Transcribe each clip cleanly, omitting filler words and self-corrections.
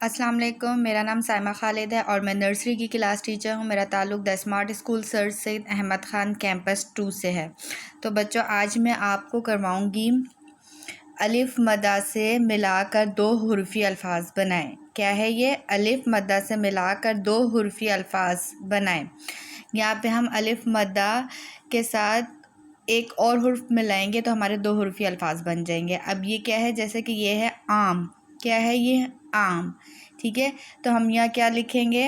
अस्सलाम वालेकुम। मेरा नाम साइमा खालिद है और मैं नर्सरी की क्लास टीचर हूँ। मेरा ताल्लुक़ the smart school sir Syed Ahmad Khan campus 2 से है। तो बच्चों, आज मैं आपको करवाऊँगी अलिफ मद्दा से मिलाकर 2 हुर्फ़ी अल्फाज बनाएं। क्या है ये? अलिफ मद्दा से मिलाकर 2 हुर्फ़ी अल्फाज बनाएं। यहाँ पे हम अलिफ मद्दा के साथ एक और हुर्फ मिलाएंगे तो हमारे 2 हुर्फ़ी अल्फाज बन जाएंगे। अब ये क्या है? जैसे कि ये है आम। क्या है ये? आम। ठीक है, तो हम यहाँ क्या लिखेंगे?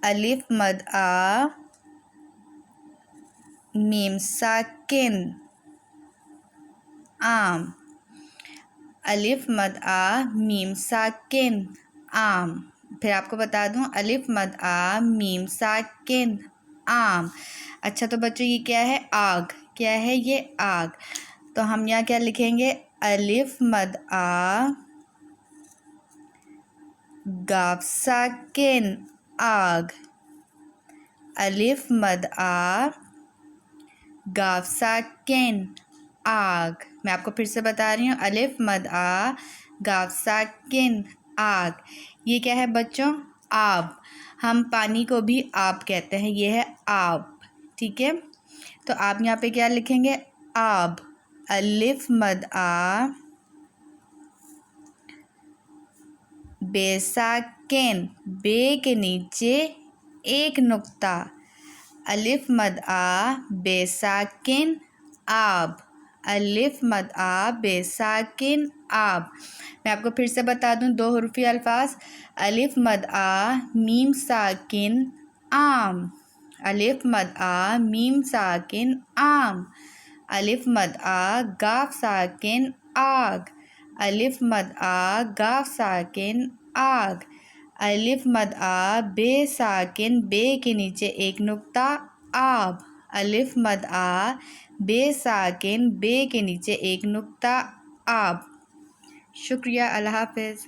अलिफ मद आ मीम साकिन आम। अलिफ मद आ मीम साकिन आम। फिर आपको बता दूं, अलिफ मद आ मीम साकिन आम। अच्छा, तो बच्चों ये क्या है? आग। क्या है ये? आग। तो हम यहाँ क्या लिखेंगे? अलिफ मद आ गाफ साकिन आग। अलिफ मद आ गाफ साकिन आग। मैं आपको फिर से बता रही हूँ, अलिफ मद आ गाफ साकिन आग। ये क्या है बच्चों? आब। हम पानी को भी आब कहते हैं। ये है आब। ठीक है, तो आप यहाँ पे क्या लिखेंगे? आब। अलिफ मद आ बेसाकिन, बे के नीचे एक नुक्ता। अलिफ मद आ बेसाकिन आब। अलिफ मद आ बेसाकिन आब। मैं आपको फिर से बता दूं 2 हुर्फ़ी अल्फाज। अलिफ मद आ मीम साकिन आम। अलिफ मद आ मीम साकिन आम। अलिफ मद आ गाफ साकिन आग। अलिफ मद आ गाफ साकिन आग। अलिफ मद आ बे साकिन, बे के नीचे एक नुक्ता आब। अलिफ मद आ बे साकिन, बे के नीचे एक नुक्ता आब। शुक्रिया। अल्लाह हाफ़िज़।